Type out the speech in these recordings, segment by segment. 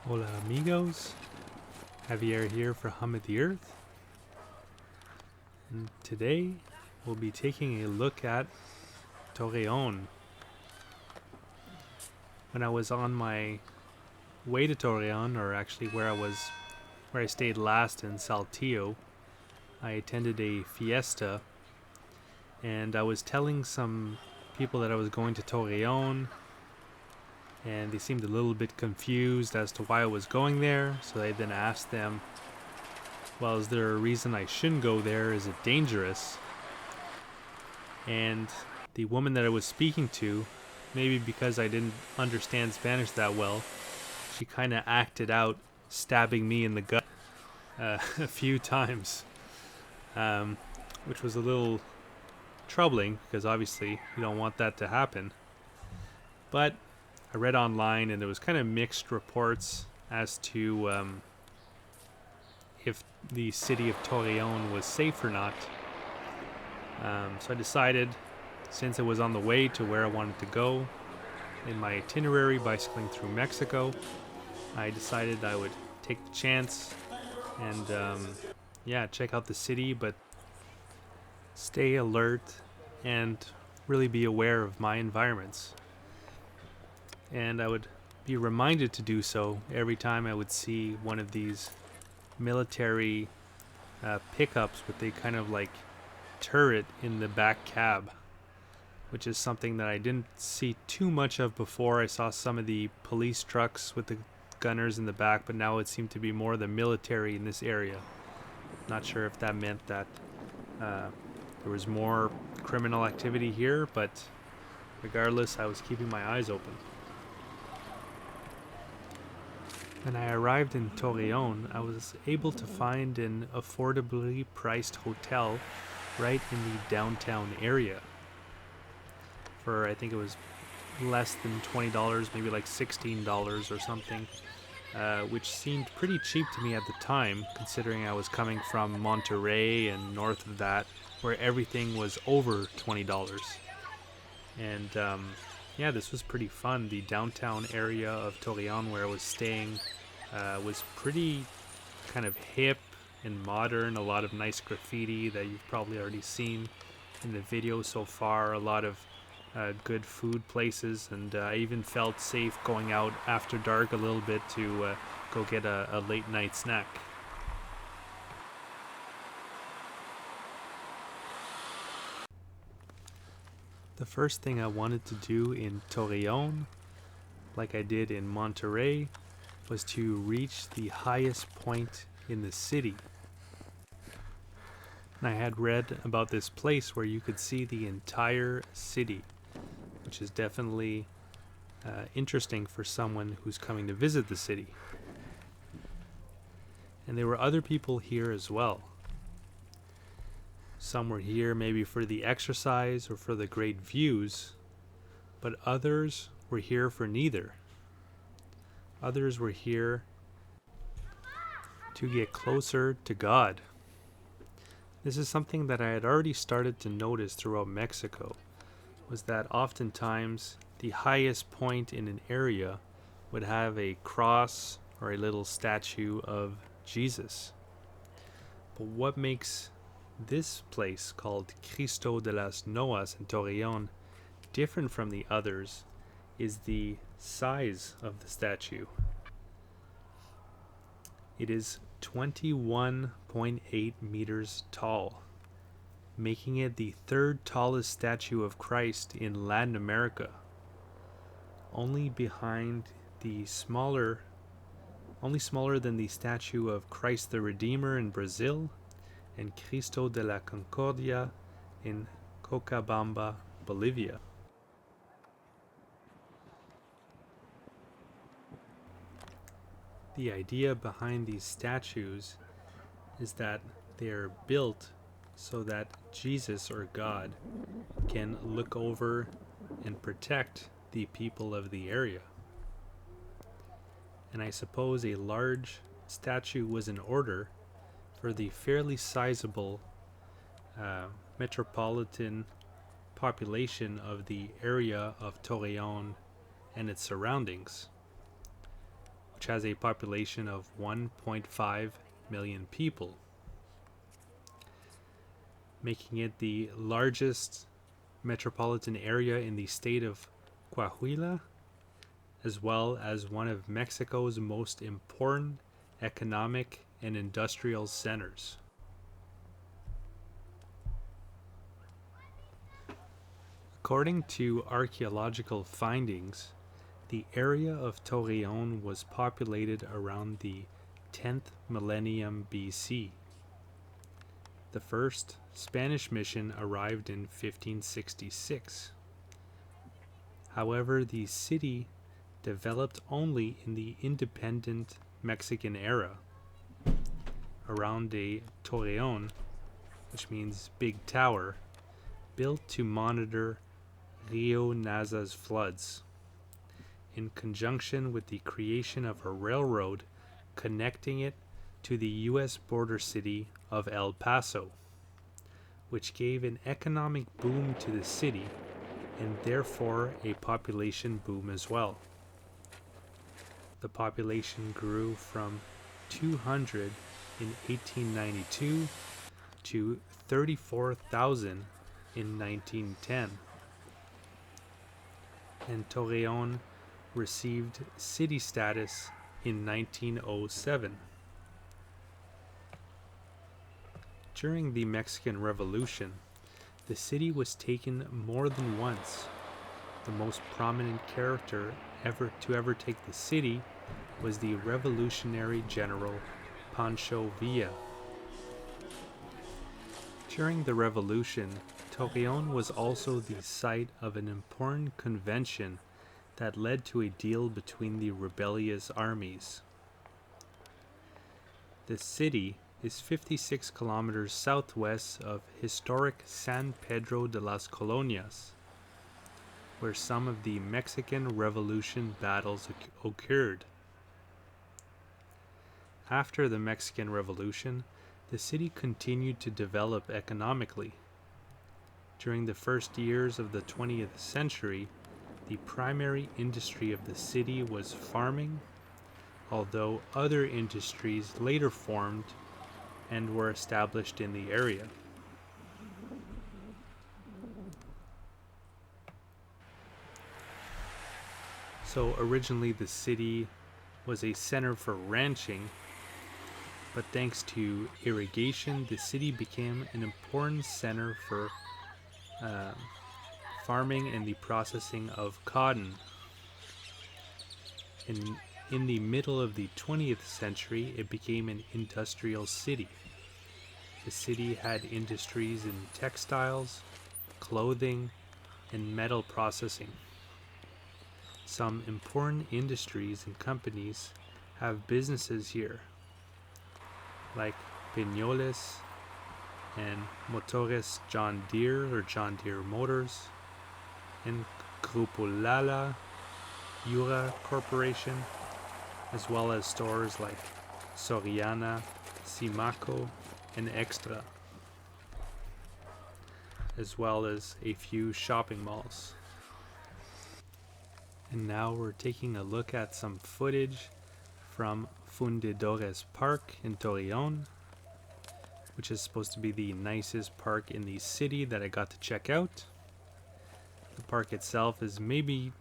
Hola amigos, Javier here for Hum of the Earth, and today we'll be taking a look at Torreon. When I was on my way to Torreon, or actually where I stayed last in Saltillo, I attended a fiesta, and I was telling some people that I was going to Torreon, and they seemed a little bit confused as to why I was going there. So I then asked them, well, is there a reason I shouldn't go there? Is it dangerous? And the woman that I was speaking to, maybe because I didn't understand Spanish that well, she kind of acted out stabbing me in the gut a few times, which was a little troubling because obviously you don't want that to happen. But I read online and there was kind of mixed reports as to if the city of Torreon was safe or not. So I decided, since it was on the way to where I wanted to go in my itinerary, bicycling through Mexico, I decided I would take the chance and check out the city, but stay alert and really be aware of my environments. And I would be reminded to do so every time I would see one of these military pickups with a kind of like turret in the back cab, which is something that I didn't see too much of before. I saw some of the police trucks with the gunners in the back, but now it seemed to be more the military in this area. Not sure if that meant that there was more criminal activity here, but regardless, I was keeping my eyes open. When I arrived in Torreon, I was able to find an affordably priced hotel right in the downtown area for, I think it was less than $20, maybe like $16 or something, which seemed pretty cheap to me at the time, considering I was coming from Monterrey and north of that, where everything was over $20. And this was pretty fun. The downtown area of Torreon where I was staying was pretty kind of hip and modern. A lot of nice graffiti that you've probably already seen in the video so far. A lot of good food places, and I even felt safe going out after dark a little bit to go get a late night snack. The first thing I wanted to do in Torreon, like I did in Monterrey, was to reach the highest point in the city. And I had read about this place where you could see the entire city, which is definitely interesting for someone who's coming to visit the city. And there were other people here as well. Some were here maybe for the exercise or for the great views, but others were here for neither. Others were here to get closer to God. This is something that I had already started to notice throughout Mexico, was that oftentimes the highest point in an area would have a cross or a little statue of Jesus. But what makes this place, called Cristo de las Noas in Torreon, different from the others is the size of the statue. It is 21.8 meters tall, making it the third tallest statue of Christ in Latin America, only smaller than the statue of Christ the Redeemer in Brazil and Cristo de la Concordia in Cochabamba, Bolivia. The idea behind these statues is that they are built so that Jesus, or God, can look over and protect the people of the area. And I suppose a large statue was in order for the fairly sizable metropolitan population of the area of Torreon and its surroundings. which has a population of 1.5 million people, making it the largest metropolitan area in the state of Coahuila, as well as one of Mexico's most important economic and industrial centers. According to archaeological findings, the area of Torreón was populated around the 10th millennium BC. The first Spanish mission arrived in 1566. However, the city developed only in the independent Mexican era, around a Torreón, which means big tower, built to monitor Rio Naza's floods, in conjunction with the creation of a railroad connecting it to the U.S. border city of El Paso, which gave an economic boom to the city and therefore a population boom as well. The population grew from 200 in 1892 to 34,000 in 1910. And Torreón received city status in 1907. During the Mexican Revolution, the city was taken more than once. The most prominent character to ever take the city was the Revolutionary General Pancho Villa. During the Revolution, Torreón was also the site of an important convention that led to a deal between the rebellious armies. The city is 56 kilometers southwest of historic San Pedro de las Colonias, where some of the Mexican Revolution battles occurred. After the Mexican Revolution, the city continued to develop economically. During the first years of the 20th century, the primary industry of the city was farming, although other industries later formed and were established in the area. So originally the city was a center for ranching, but thanks to irrigation, the city became an important center for farming and the processing of cotton. In the middle of the 20th century, it became an industrial city. The city had industries in textiles, clothing, and metal processing. Some important industries and companies have businesses here, like Peñoles and Motores John Deere or John Deere Motors, and Grupo Lala, Yura Corporation, as well as stores like Soriana, Simaco, and Extra, as well as a few shopping malls. And now we're taking a look at some footage from Fundidores Park in Torreón, which is supposed to be the nicest park in the city that I got to check out. The park itself is maybe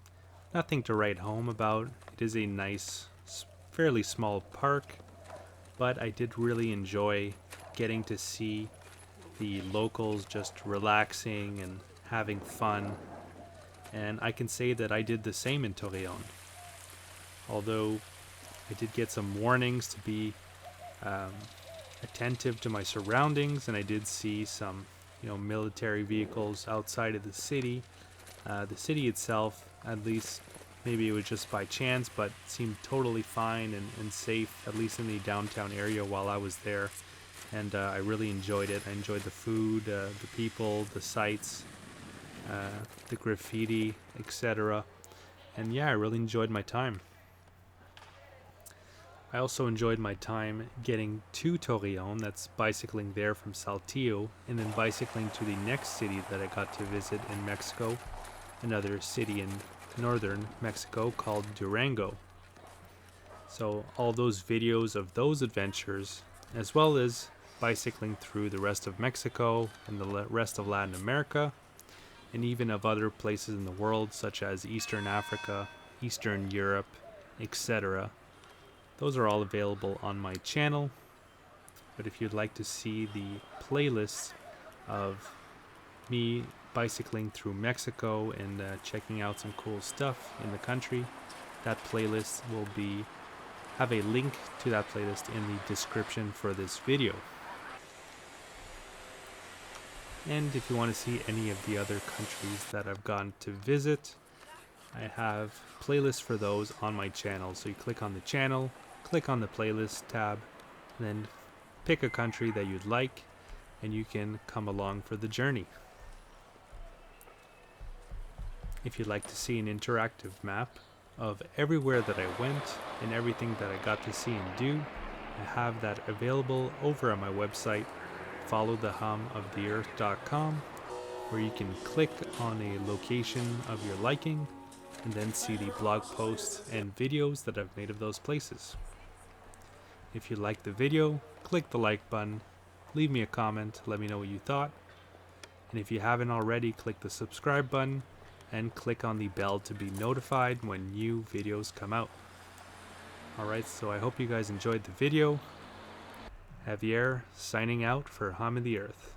nothing to write home about. It is a nice, fairly small park, but I did really enjoy getting to see the locals just relaxing and having fun. And I can say that I did the same in Torreón. Although I did get some warnings to be attentive to my surroundings, and I did see some, military vehicles outside of the city. The city itself, at least maybe it was just by chance, but seemed totally fine and safe, at least in the downtown area while I was there. And I really enjoyed it. I enjoyed the food, the people, the sights, the graffiti, etc. And yeah, I really enjoyed my time. I also enjoyed my time getting to Torreón, that's bicycling there from Saltillo, and then bicycling to the next city that I got to visit in Mexico, another city in northern Mexico called Durango. So all those videos of those adventures, as well as bicycling through the rest of Mexico and the rest of Latin America, and even of other places in the world such as Eastern Africa, Eastern Europe, etc. Those are all available on my channel. But if you'd like to see the playlist of me bicycling through Mexico and checking out some cool stuff in the country, that playlist will have a link to that playlist in the description for this video. And if you want to see any of the other countries that I've gone to visit, I have playlists for those on my channel. So you click on the channel, click on the playlist tab, and then pick a country that you'd like, and you can come along for the journey. If you'd like to see an interactive map of everywhere that I went and everything that I got to see and do, I have that available over on my website, followthehumoftheearth.com, where you can click on a location of your liking and then see the blog posts and videos that I've made of those places. If you liked the video, click the like button, leave me a comment, let me know what you thought, and if you haven't already, click the subscribe button and click on the bell to be notified when new videos come out. Alright, so I hope you guys enjoyed the video. Javier signing out for Hum of the Earth.